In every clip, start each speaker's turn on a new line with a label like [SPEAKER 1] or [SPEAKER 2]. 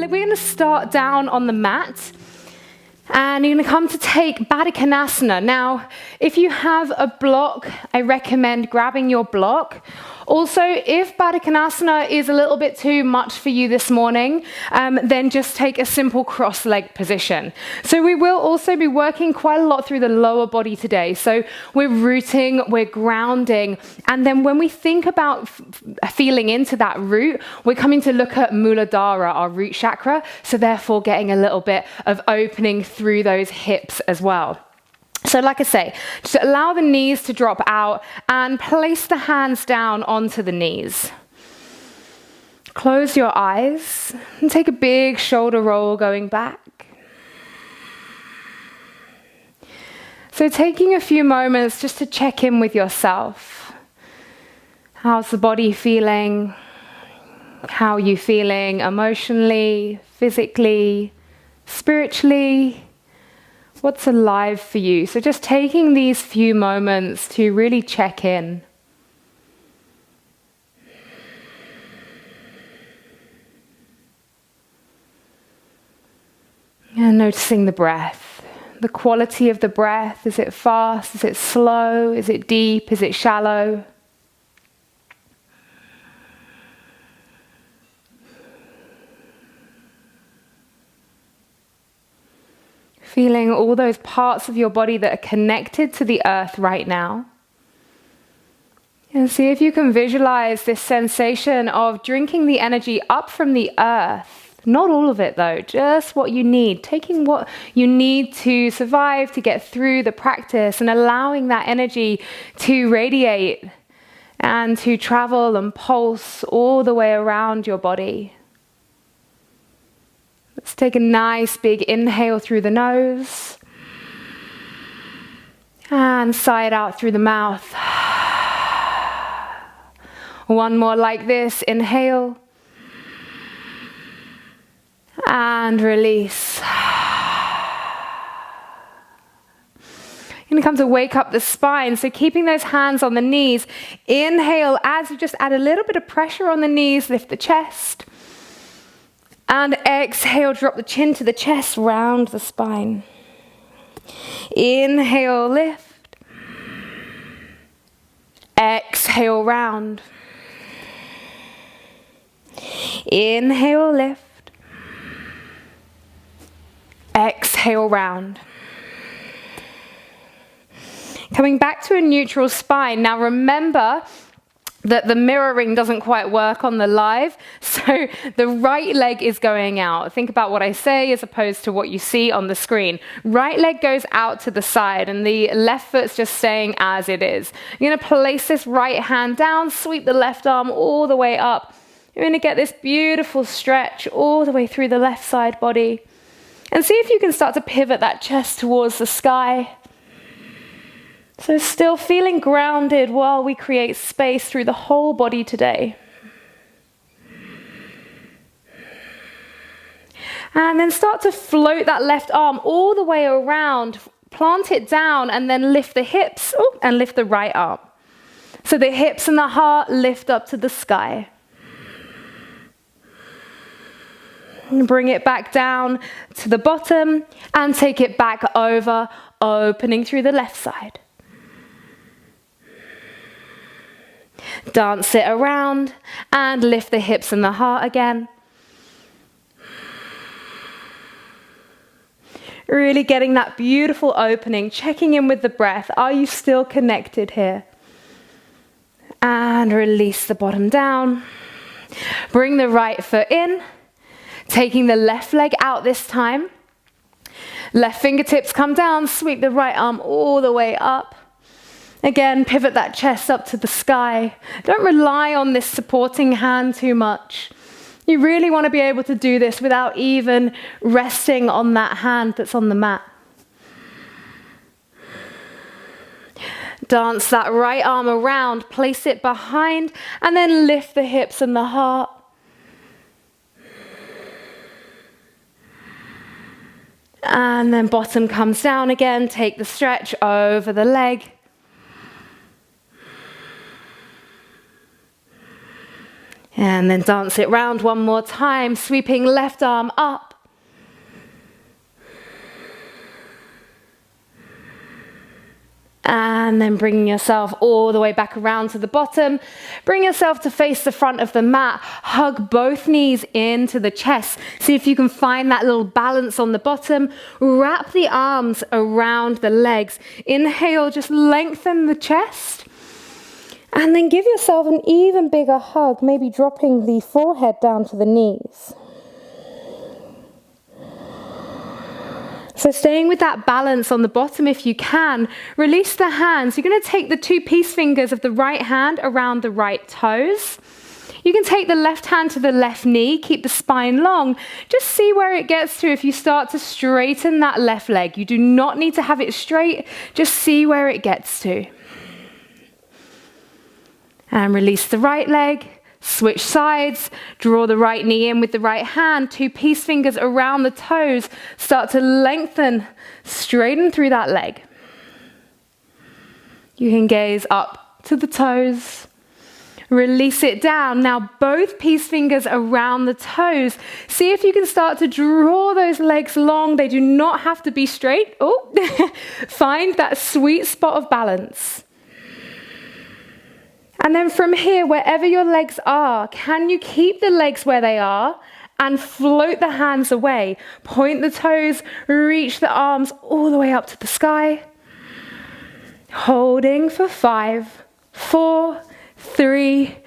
[SPEAKER 1] we're going to start down on the mat. And you're going to come to take Baddha. Now, if you have a block, I recommend grabbing your block. Also, if Baddha is a little bit too much for you this morning, then just take a simple cross-leg position. So we will also be working quite a lot through the lower body today. So we're rooting, we're grounding, and then when we think about feeling into that root, we're coming to look at Muladhara, our root chakra, so therefore getting a little bit of opening through those hips as well. So like I say, just allow the knees to drop out and place the hands down onto the knees. Close your eyes and take a big shoulder roll going back. So taking a few moments just to check in with yourself. How's the body feeling? How are you feeling emotionally, physically, spiritually? What's alive for you? So just taking these few moments to really check in. And noticing the breath. The quality of the breath. Is it fast? Is it slow? Is it deep? Is it shallow? Feeling all those parts of your body that are connected to the earth right now. And see if you can visualize this sensation of drinking the energy up from the earth. Not all of it though, just what you need. Taking what you need to survive, to get through the practice, and allowing that energy to radiate and to travel and pulse all the way around your body. Let's take a nice big inhale through the nose and sigh it out through the mouth. One more like this, inhale and release. You're going to come to wake up the spine, so keeping those hands on the knees. Inhale as you just add a little bit of pressure on the knees, lift the chest. And exhale, drop the chin to the chest, round the spine. Inhale, lift. Exhale, round. Inhale, lift. Exhale, round. Coming back to a neutral spine. Now remember that the mirroring doesn't quite work on the live, so the right leg is going out. Think about what I say as opposed to what you see on the screen. Right leg goes out to the side and the left foot's just staying as it is. You're gonna place this right hand down, sweep the left arm all the way up. You're gonna get this beautiful stretch all the way through the left side body. And see if you can start to pivot that chest towards the sky. So still feeling grounded while we create space through the whole body today. And then start to float that left arm all the way around, plant it down, and then lift the hips and lift the right arm. So the hips and the heart lift up to the sky. And bring it back down to the bottom and take it back over, opening through the left side. Dance it around and lift the hips and the heart again. Really getting that beautiful opening, checking in with the breath. Are you still connected here? And release the bottom down. Bring the right foot in, taking the left leg out this time. Left fingertips come down, sweep the right arm all the way up. Again, pivot that chest up to the sky. Don't rely on this supporting hand too much. You really want to be able to do this without even resting on that hand that's on the mat. Dance that right arm around, place it behind, and then lift the hips and the heart. And then bottom comes down again, take the stretch over the leg. And then dance it round one more time, sweeping left arm up. And then bringing yourself all the way back around to the bottom. Bring yourself to face the front of the mat. Hug both knees into the chest. See if you can find that little balance on the bottom. Wrap the arms around the legs. Inhale, just lengthen the chest. And then give yourself an even bigger hug, maybe dropping the forehead down to the knees. So staying with that balance on the bottom if you can, release the hands. You're going to take the two peace fingers of the right hand around the right toes. You can take the left hand to the left knee, keep the spine long. Just see where it gets to if you start to straighten that left leg. You do not need to have it straight, just see where it gets to. And release the right leg. Switch sides, draw the right knee in with the right hand, two peace fingers around the toes, start to lengthen, straighten through that leg. You can gaze up to the toes, release it down. Now both peace fingers around the toes. See if you can start to draw those legs long. They do not have to be straight. Oh, find that sweet spot of balance. And then from here, wherever your legs are, can you keep the legs where they are and float the hands away? Point the toes, reach the arms all the way up to the sky. Holding for 5, 4, 3,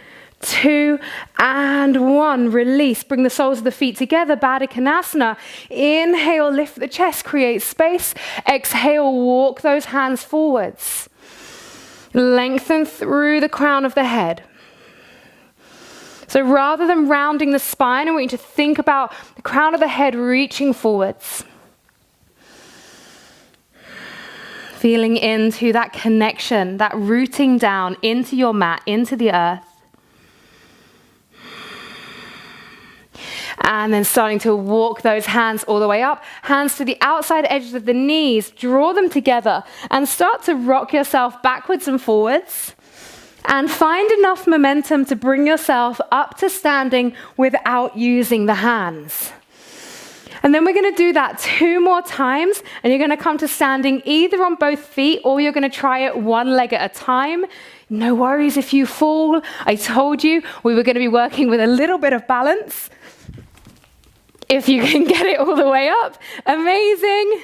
[SPEAKER 1] 2, and 1. Release. Bring the soles of the feet together. Baddha Konasana. Inhale, lift the chest, create space. Exhale, walk those hands forwards. Lengthen through the crown of the head. So rather than rounding the spine, I want you to think about the crown of the head reaching forwards. Feeling into that connection, that rooting down into your mat, into the earth. And then starting to walk those hands all the way up. Hands to the outside edges of the knees. Draw them together and start to rock yourself backwards and forwards. And find enough momentum to bring yourself up to standing without using the hands. And then we're going to do that 2 more times. And you're going to come to standing either on both feet or you're going to try it one leg at a time. No worries if you fall. I told you we were going to be working with a little bit of balance. If you can get it all the way up, amazing.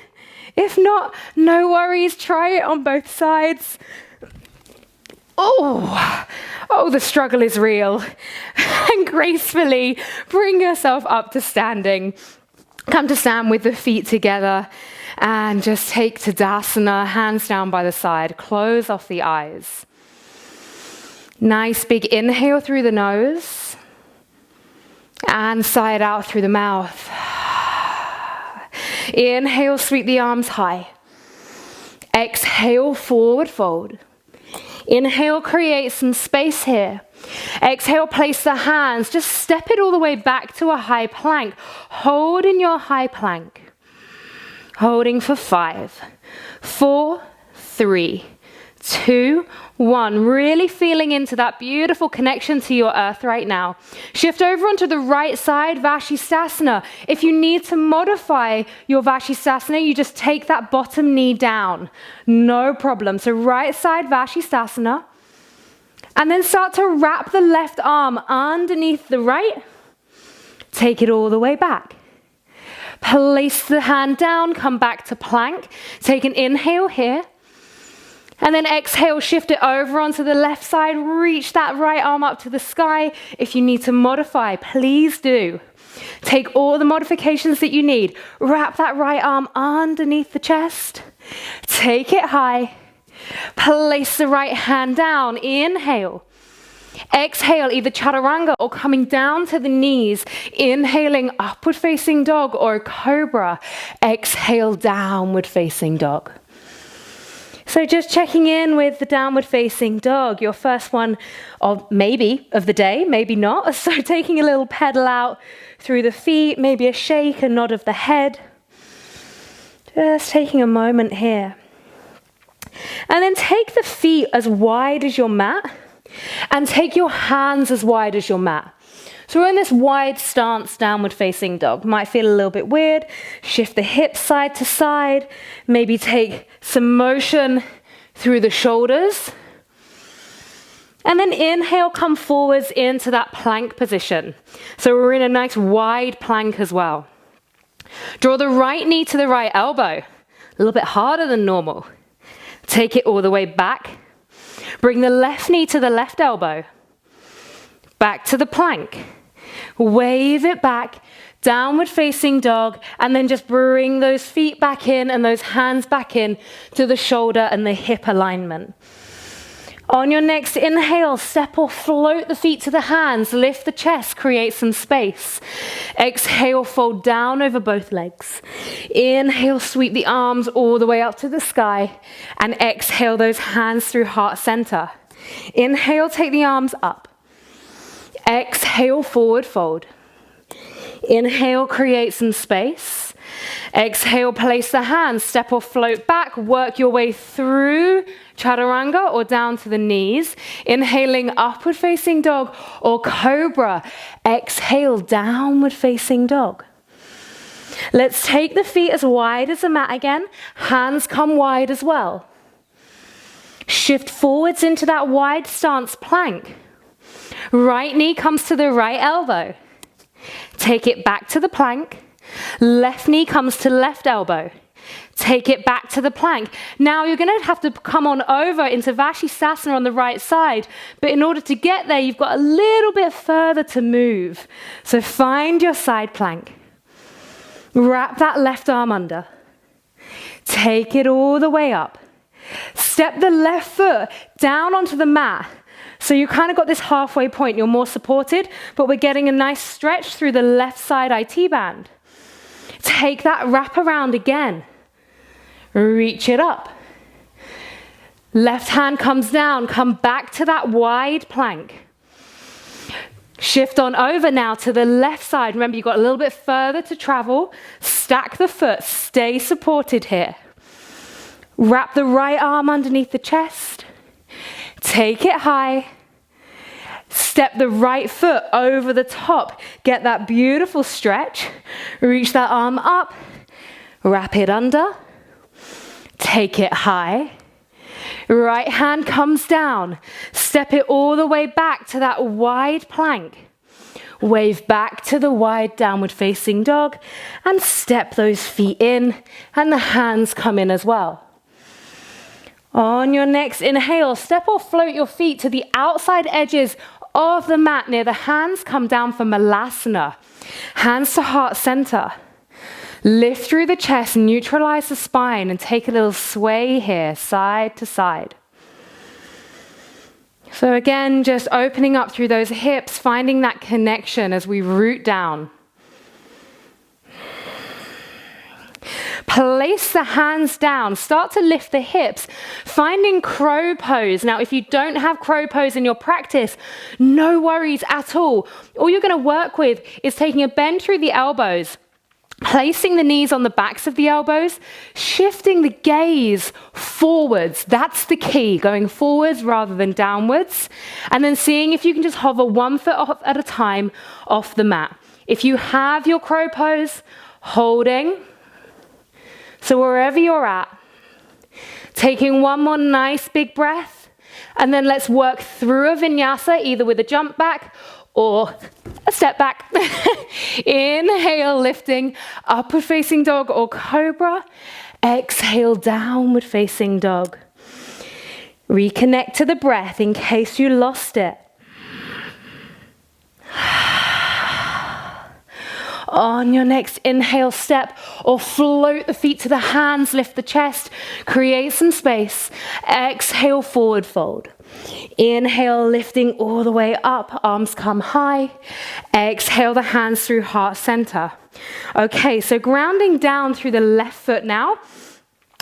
[SPEAKER 1] If not, no worries, try it on both sides. Oh, the struggle is real. And gracefully bring yourself up to standing. Come to stand with the feet together and just take Tadasana, hands down by the side. Close off the eyes. Nice big inhale through the nose. And sigh it out through the mouth. Inhale, sweep the arms high. Exhale, forward fold. Inhale, create some space here. Exhale, place the hands. Just step it all the way back to a high plank. Hold in your high plank. Holding for 5, 4, 3, 2, 1. Really feeling into that beautiful connection to your earth right now. Shift over onto the right side, Vashisthasana. If you need to modify your Vashisthasana, you just take that bottom knee down. No problem. So right side Vashisthasana. And then start to wrap the left arm underneath the right. Take it all the way back. Place the hand down, come back to plank. Take an inhale here. And then exhale, shift it over onto the left side. Reach that right arm up to the sky. If you need to modify, please do. Take all the modifications that you need. Wrap that right arm underneath the chest. Take it high. Place the right hand down. Inhale. Exhale, either chaturanga or coming down to the knees. Inhaling, upward facing dog or cobra. Exhale, downward facing dog. So just checking in with the downward facing dog, your first one of the day, maybe not. So taking a little pedal out through the feet, maybe a shake, a nod of the head. Just taking a moment here. And then take the feet as wide as your mat. And take your hands as wide as your mat. So we're in this wide stance, downward facing dog. Might feel a little bit weird. Shift the hips side to side. Maybe take some motion through the shoulders. And then inhale, come forwards into that plank position. So we're in a nice wide plank as well. Draw the right knee to the right elbow. A little bit harder than normal. Take it all the way back. Bring the left knee to the left elbow. Back to the plank. Wave it back, downward facing dog, and then just bring those feet back in and those hands back in to the shoulder and the hip alignment. On your next inhale, step or float the feet to the hands, lift the chest, create some space. Exhale, fold down over both legs. Inhale, sweep the arms all the way up to the sky, and exhale those hands through heart center. Inhale, take the arms up. Exhale, forward fold. Inhale, create some space. Exhale, place the hands, step or float back, work your way through chaturanga or down to the knees. Inhaling, upward facing dog or cobra. Exhale, downward facing dog. Let's take the feet as wide as the mat again. Hands come wide as well. Shift forwards into that wide stance plank. Right knee comes to the right elbow. Take it back to the plank. Left knee comes to left elbow. Take it back to the plank. Now you're going to have to come on over into Vashisthasana on the right side. But in order to get there, you've got a little bit further to move. So find your side plank. Wrap that left arm under. Take it all the way up. Step the left foot down onto the mat. So you kind of got this halfway point. You're more supported, but we're getting a nice stretch through the left side IT band. Take that wrap around again. Reach it up. Left hand comes down. Come back to that wide plank. Shift on over now to the left side. Remember, you've got a little bit further to travel. Stack the foot. Stay supported here. Wrap the right arm underneath the chest. Take it high. Step the right foot over the top. Get that beautiful stretch. Reach that arm up. Wrap it under. Take it high. Right hand comes down. Step it all the way back to that wide plank. Wave back to the wide downward facing dog and step those feet in and the hands come in as well. On your next inhale, step or float your feet to the outside edges of the mat near the hands. Come down for Malasana. Hands to heart center. Lift through the chest, neutralize the spine, and take a little sway here, side to side. So again, just opening up through those hips, finding that connection as we root down. Place the hands down. Start to lift the hips. Finding crow pose. Now, if you don't have crow pose in your practice, no worries at all. All you're going to work with is taking a bend through the elbows, placing the knees on the backs of the elbows, shifting the gaze forwards. That's the key, going forwards rather than downwards. And then seeing if you can just hover one foot off at a time off the mat. If you have your crow pose, holding. So wherever you're at, taking one more nice big breath, and then let's work through a vinyasa, either with a jump back or a step back. Inhale, lifting, upward facing dog or cobra. Exhale, downward facing dog. Reconnect to the breath in case you lost it. On your next inhale, step or float the feet to the hands, lift the chest, create some space. Exhale, forward fold. Inhale, lifting all the way up, arms come high. Exhale the hands through heart center. Okay, so grounding down through the left foot now.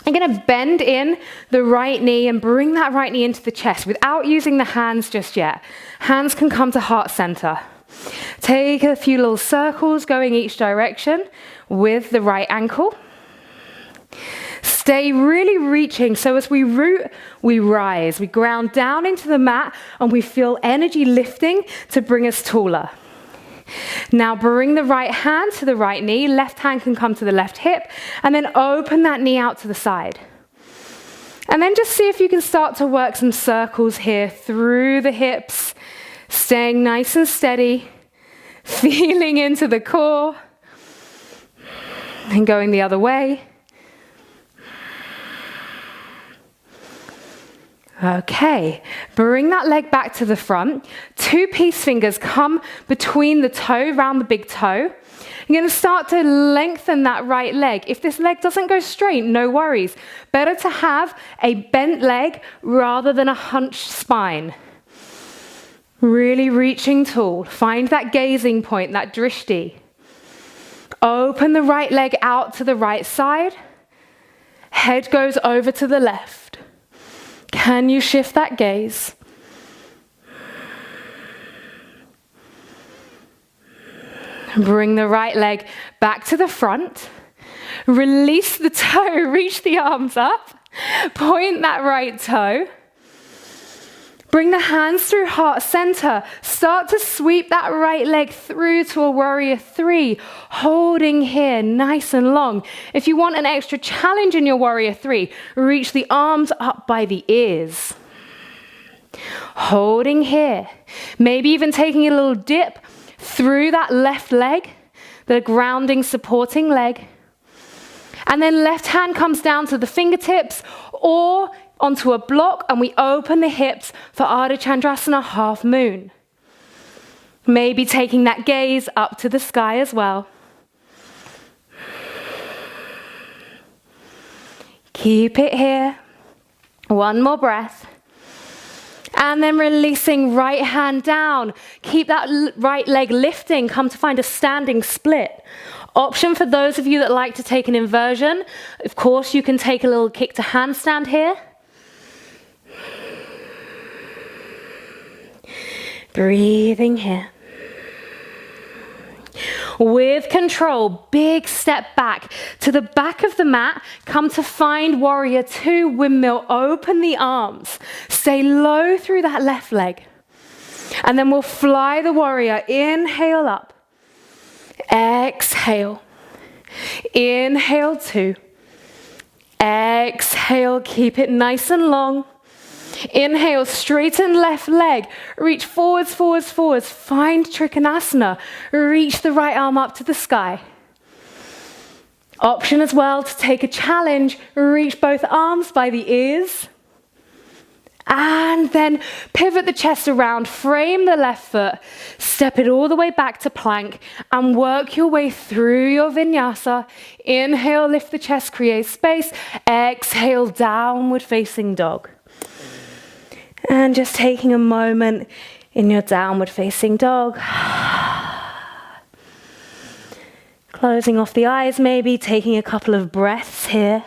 [SPEAKER 1] I'm going to bend in the right knee and bring that right knee into the chest without using the hands just yet. Hands can come to heart center. Take a few little circles going each direction with the right ankle. Stay really reaching. So as we root, we rise. We ground down into the mat and we feel energy lifting to bring us taller. Now bring the right hand to the right knee. Left hand can come to the left hip. And then open that knee out to the side. And then just see if you can start to work some circles here through the hips. Staying nice and steady. Feeling into the core. And going the other way. Okay, bring that leg back to the front. 2 peace fingers come between the toe, round the big toe. You're going to start to lengthen that right leg. If this leg doesn't go straight, no worries. Better to have a bent leg rather than a hunched spine. Really reaching tall. Find that gazing point, that drishti. Open the right leg out to the right side. Head goes over to the left. Can you shift that gaze? Bring the right leg back to the front. Release the toe, reach the arms up. Point that right toe. Bring the hands through heart center. Start to sweep that right leg through to a warrior 3. Holding here nice and long. If you want an extra challenge in your warrior 3, reach the arms up by the ears. Holding here. Maybe even taking a little dip through that left leg, the grounding supporting leg. And then left hand comes down to the fingertips or onto a block, and we open the hips for Ardha Chandrasana, half moon. Maybe taking that gaze up to the sky as well. Keep it here. One more breath. And then releasing right hand down. Keep that right leg lifting. Come to find a standing split. Option for those of you that like to take an inversion. Of course, you can take a little kick to handstand here. Breathing here. With control, big step back to the back of the mat. Come to find warrior 2, windmill. Open the arms. Stay low through that left leg. And then we'll fly the warrior. Inhale up. Exhale. Inhale 2. Exhale. Keep it nice and long. Inhale, straighten left leg. Reach forwards, forwards, forwards. Find Trikonasana. Reach the right arm up to the sky. Option as well to take a challenge. Reach both arms by the ears. And then pivot the chest around. Frame the left foot. Step it all the way back to plank. And work your way through your vinyasa. Inhale, lift the chest, create space. Exhale, downward facing dog. And just taking a moment in your downward facing dog. Closing off the eyes maybe, taking a couple of breaths here.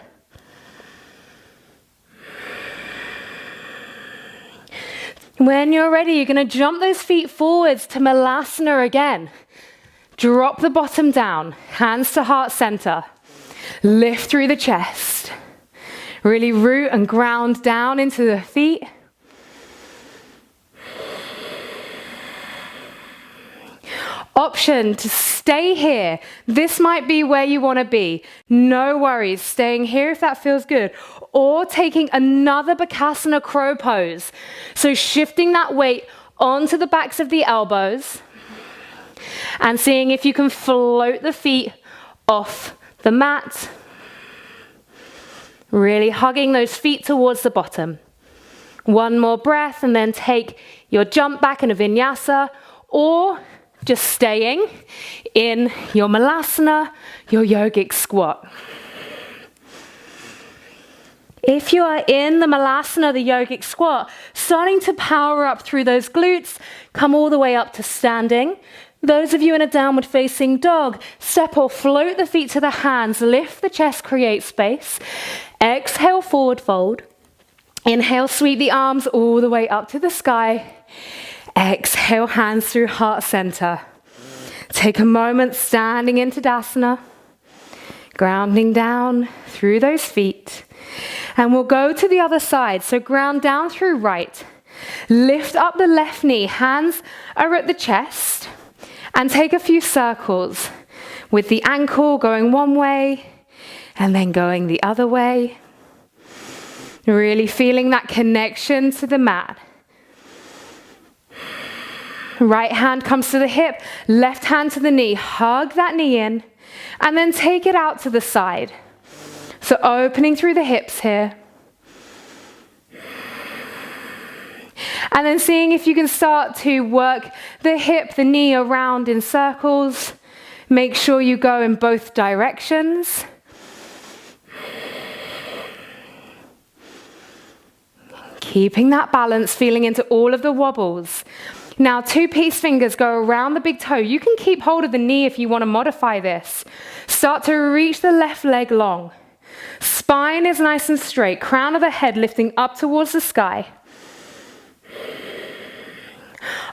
[SPEAKER 1] When you're ready, you're going to jump those feet forwards to Malasana again. Drop the bottom down, hands to heart center. Lift through the chest. Really root and ground down into the feet. Option to stay here. This might be where you want to be. No worries, staying here if that feels good. Or taking another Bakasana crow pose. So shifting that weight onto the backs of the elbows and seeing if you can float the feet off the mat. Really hugging those feet towards the bottom. One more breath and then take your jump back in a vinyasa or just staying in your Malasana, your yogic squat. If you are in the Malasana, the yogic squat, starting to power up through those glutes, come all the way up to standing. Those of you in a downward facing dog, step or float the feet to the hands, lift the chest, create space. Exhale, forward fold. Inhale, sweep the arms all the way up to the sky. Exhale, hands through heart center. Take a moment standing into Tadasana. Grounding down through those feet. And we'll go to the other side. So ground down through right. Lift up the left knee. Hands are at the chest. And take a few circles with the ankle going one way and then going the other way. Really feeling that connection to the mat. Right hand comes to the hip, left hand to the knee. Hug that knee in and then take it out to the side. So opening through the hips here. And then seeing if you can start to work the hip, the knee around in circles. Make sure you go in both directions. Keeping that balance, feeling into all of the wobbles. Now, 2 peace fingers go around the big toe. You can keep hold of the knee if you want to modify this. Start to reach the left leg long. Spine is nice and straight. Crown of the head lifting up towards the sky.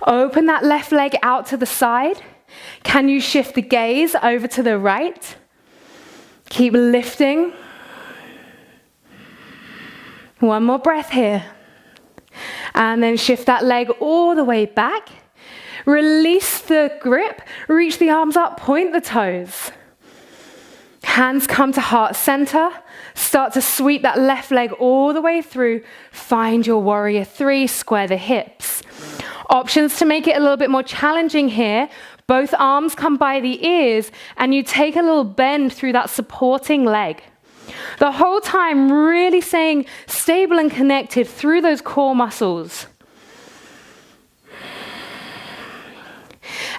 [SPEAKER 1] Open that left leg out to the side. Can you shift the gaze over to the right? Keep lifting. One more breath here. And then shift that leg all the way back. Release the grip. Reach the arms up. Point the toes. Hands come to heart center. Start to sweep that left leg all the way through. Find your warrior 3. Square the hips. Options to make it a little bit more challenging here. Both arms come by the ears and you take a little bend through that supporting leg. The whole time really staying stable and connected through those core muscles.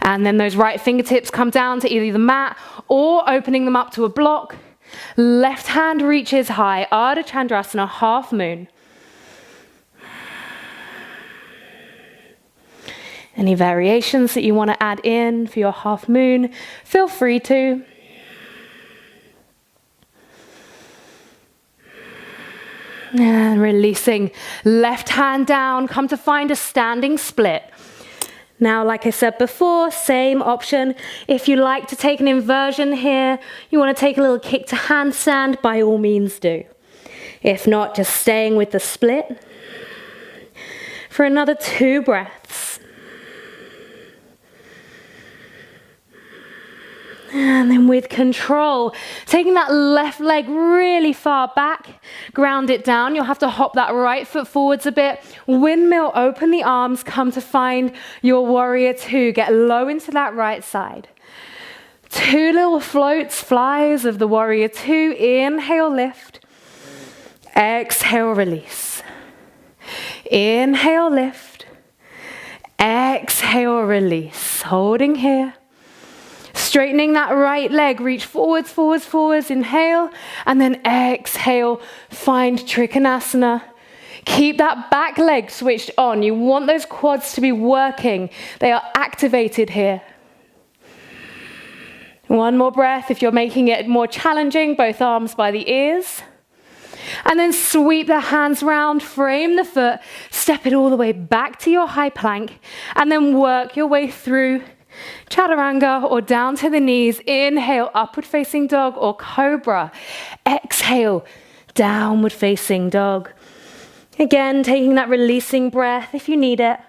[SPEAKER 1] And then those right fingertips come down to either the mat or opening them up to a block. Left hand reaches high, Ardha Chandrasana, half moon. Any variations that you want to add in for your half moon, feel free to. And releasing left hand down, come to find a standing split. Now, like I said before, same option. If you like to take an inversion here, you want to take a little kick to handstand, by all means do. If not, just staying with the split. For another 2 breaths. And then with control, taking that left leg really far back, ground it down. You'll have to hop that right foot forwards a bit. Windmill, open the arms, come to find your warrior 2. Get low into that right side. 2 little floats, flies of the warrior 2. Inhale, lift. Exhale, release. Inhale, lift. Exhale, release. Holding here. Straightening that right leg, reach forwards, forwards, forwards, inhale, and then exhale, find Trikonasana. Keep that back leg switched on. You want those quads to be working. They are activated here. One more breath if you're making it more challenging, both arms by the ears. And then sweep the hands round, frame the foot, step it all the way back to your high plank, and then work your way through Chaturanga or down to the knees. Inhale, upward facing dog or cobra. Exhale, downward facing dog. Again, taking that releasing breath if you need it.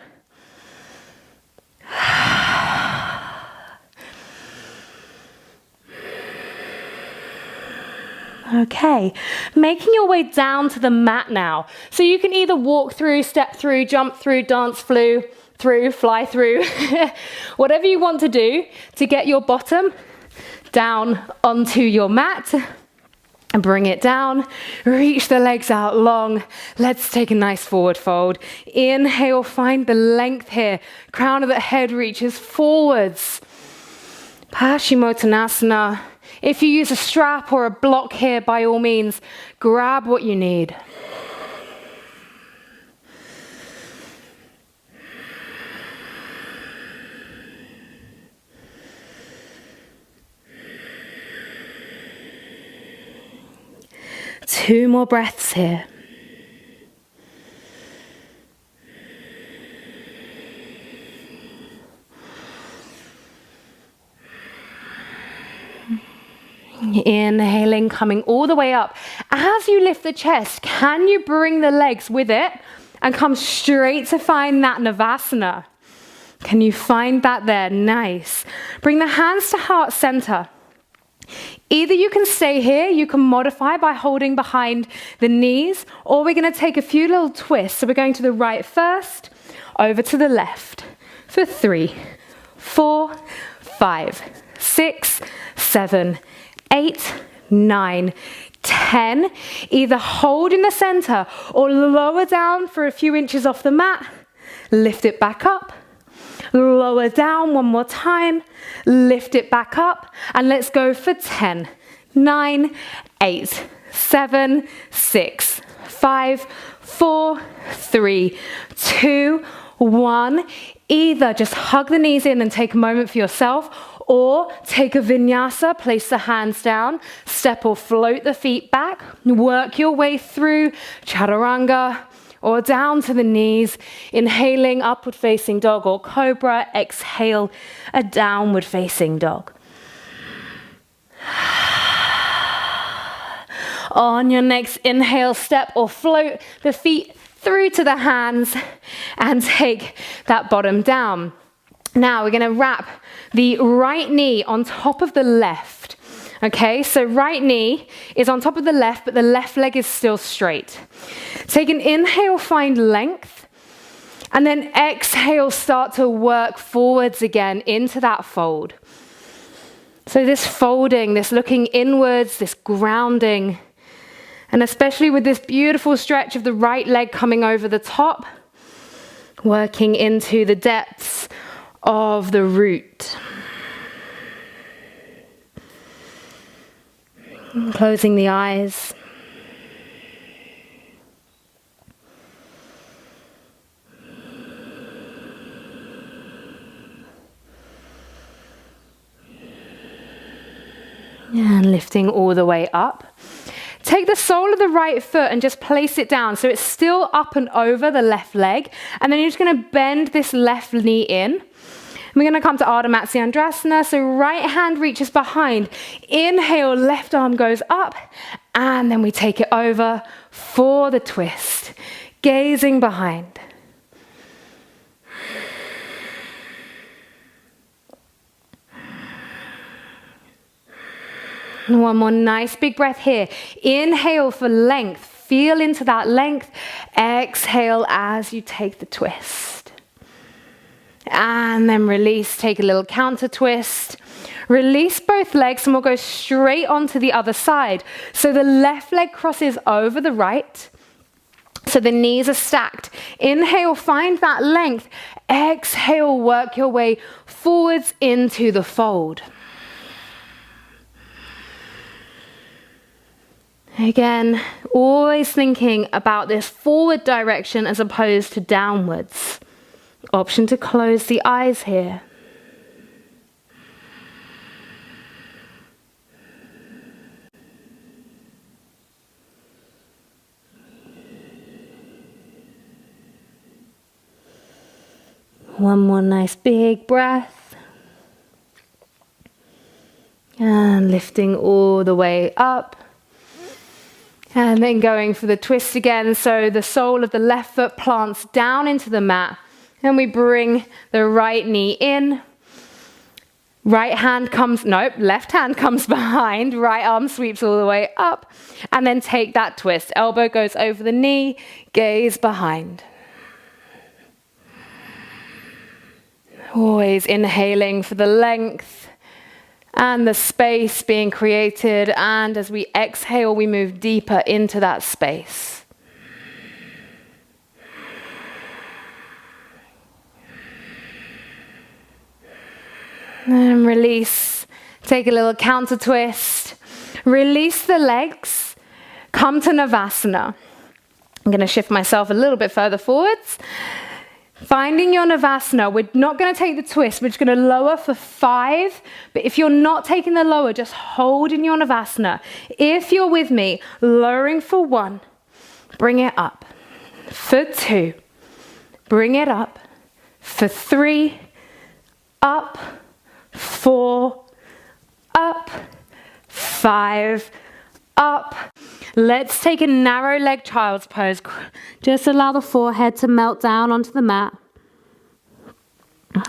[SPEAKER 1] Okay, making your way down to the mat now. So you can either walk through, step through, jump through, dance through, fly through, whatever you want to do to get your bottom down onto your mat and bring it down. Reach the legs out long. Let's take a nice forward fold. Inhale, find the length here. Crown of the head reaches forwards. Paschimottanasana. If you use a strap or a block here, by all means, grab what you need. Two more breaths here. Inhaling, coming all the way up. As you lift the chest, can you bring the legs with it and come straight to find that Navasana? Can you find that there? Nice. Bring the hands to heart center. Either you can stay here, you can modify by holding behind the knees, or we're going to take a few little twists. So we're going to the right first, over to the left for 3, 4, 5, 6, 7, 8, 9, 10. Either hold in the center or lower down for a few inches off the mat. Lift it back up. Lower down one more time. Lift it back up. And let's go for 10, 9, 8, 7, 6, 5, 4, 3, 2, 1. Either just hug the knees in and take a moment for yourself, or take a vinyasa, place the hands down, step or float the feet back, work your way through chaturanga or down to the knees, inhaling upward facing dog or cobra, exhale a downward facing dog. On your next inhale, step or float the feet through to the hands and take that bottom down. Now we're going to wrap the right knee on top of the left. Okay, so right knee is on top of the left, but the left leg is still straight. Take an inhale, find length, and then exhale, start to work forwards again into that fold. So this folding, this looking inwards, this grounding, and especially with this beautiful stretch of the right leg coming over the top, working into the depths of the root. Closing the eyes. And lifting all the way up. Take the sole of the right foot and just place it down so it's still up and over the left leg. And then you're just going to bend this left knee in. We're going to come to Ardha Matsyendrasana. So right hand reaches behind. Inhale, left arm goes up. And then we take it over for the twist. Gazing behind. One more nice big breath here. Inhale for length. Feel into that length. Exhale as you take the twist. And then release. Take a little counter twist. Release both legs and we'll go straight onto the other side. So the left leg crosses over the right. So the knees are stacked. Inhale, find that length. Exhale, work your way forwards into the fold. Again, always thinking about this forward direction as opposed to downwards. Option to close the eyes here. One more nice big breath. And lifting all the way up. And then going for the twist again. So the sole of the left foot plants down into the mat. And we bring the right knee in. Left hand comes behind. Right arm sweeps all the way up. And then take that twist. Elbow goes over the knee. Gaze behind. Always inhaling for the length. And the space being created, and as we exhale, we move deeper into that space. And release. Take a little counter twist. Release the legs. Come to Navasana. I'm going to shift myself a little bit further forwards. Finding your Navasana, we're not going to take the twist, we're just going to lower for 5. But if you're not taking the lower, just hold in your Navasana. If you're with me, lowering for 1, bring it up. For 2, bring it up. For 3, up. 4, up. 5, up. Let's take a narrow leg child's pose. Just allow the forehead to melt down onto the mat.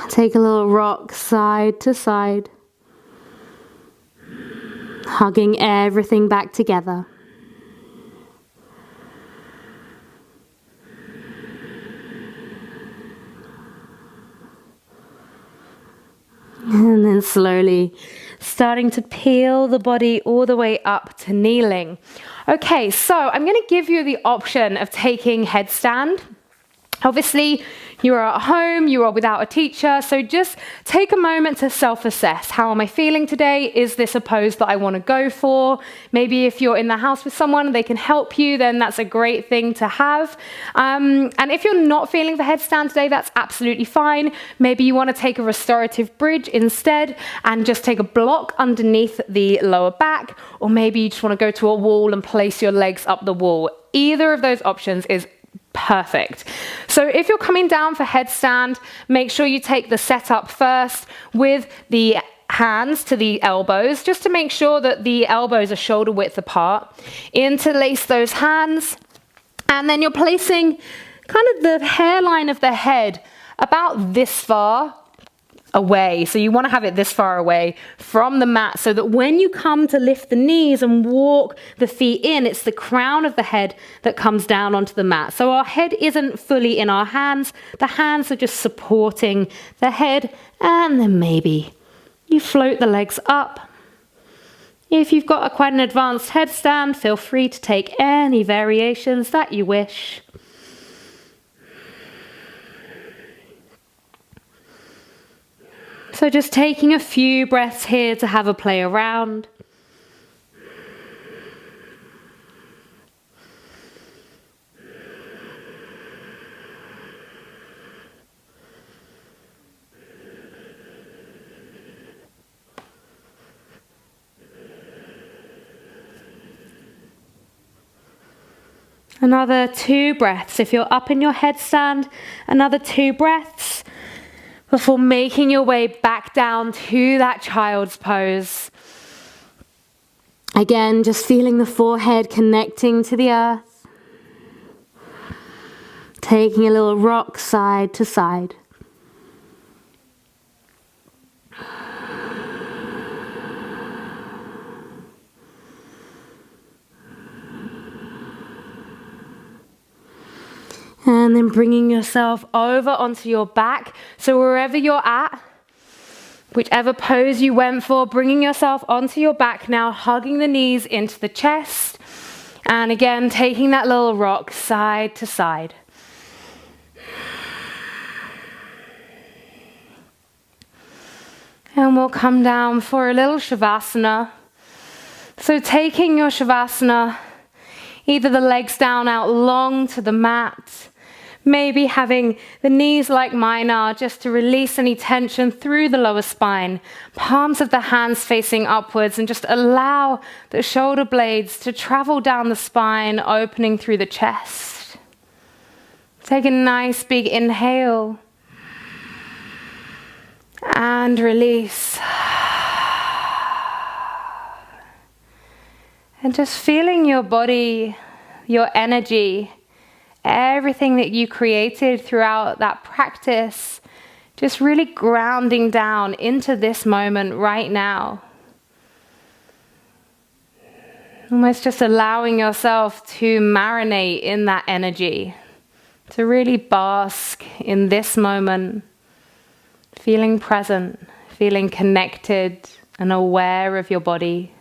[SPEAKER 1] Take a little rock side to side, hugging everything back together. And then slowly starting to peel the body all the way up to kneeling. Okay, so I'm going to give you the option of taking headstand. Obviously, you are at home, you are without a teacher, so just take a moment to self-assess. How am I feeling today? Is this a pose that I want to go for? Maybe if you're in the house with someone, they can help you, then that's a great thing to have. And if you're not feeling the headstand today, that's absolutely fine. Maybe you want to take a restorative bridge instead and just take a block underneath the lower back, or maybe you just want to go to a wall and place your legs up the wall. Either of those options is perfect. So if you're coming down for headstand, make sure you take the setup first with the hands to the elbows, just to make sure that the elbows are shoulder width apart. Interlace those hands, and then you're placing kind of the hairline of the head about this far away. So you want to have it this far away from the mat so that when you come to lift the knees and walk the feet in, it's the crown of the head that comes down onto the mat. So our head isn't fully in our hands. The hands are just supporting the head, and then maybe you float the legs up. If you've got quite an advanced headstand, feel free to take any variations that you wish. So just taking a few breaths here to have a play around. Another 2 breaths. If you're up in your headstand, another 2 breaths before making your way back down to that child's pose. Again, just feeling the forehead connecting to the earth. Taking a little rock side to side. And then bringing yourself over onto your back. So wherever you're at, whichever pose you went for, bringing yourself onto your back now, hugging the knees into the chest. And again, taking that little rock side to side. And we'll come down for a little shavasana. So taking your shavasana, either the legs down out long to the mat, maybe having the knees like mine are, just to release any tension through the lower spine. Palms of the hands facing upwards, and just allow the shoulder blades to travel down the spine, opening through the chest. Take a nice big inhale. And release. And just feeling your body, your energy, everything that you created throughout that practice, just really grounding down into this moment right now. Almost just allowing yourself to marinate in that energy, to really bask in this moment, feeling present, feeling connected and aware of your body.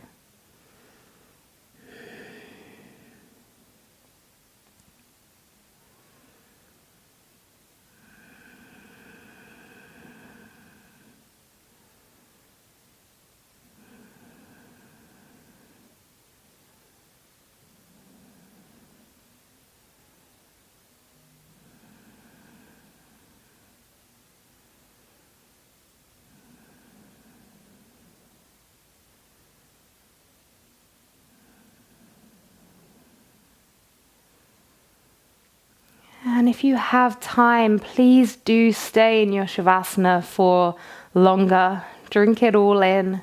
[SPEAKER 1] And if you have time, please do stay in your shavasana for longer. Drink it all in.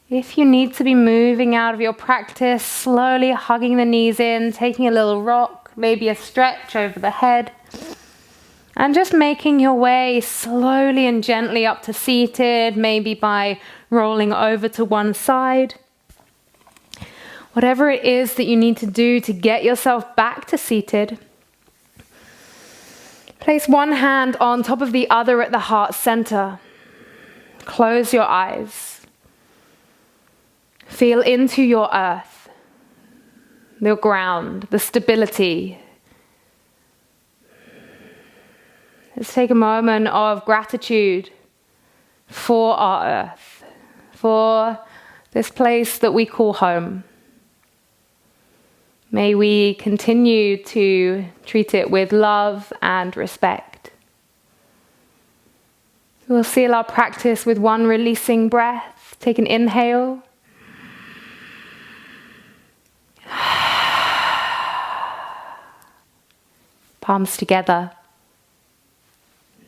[SPEAKER 1] If you need to be moving out of your practice, slowly hugging the knees in, taking a little rock, maybe a stretch over the head, and just making your way slowly and gently up to seated, maybe by rolling over to one side. Whatever it is that you need to do to get yourself back to seated. Place one hand on top of the other at the heart center. Close your eyes. Feel into your earth, your ground, the stability. Let's take a moment of gratitude for our earth, for this place that we call home. May we continue to treat it with love and respect. We'll seal our practice with one releasing breath. Take an inhale. Palms together.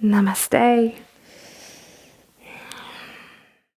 [SPEAKER 1] Namaste.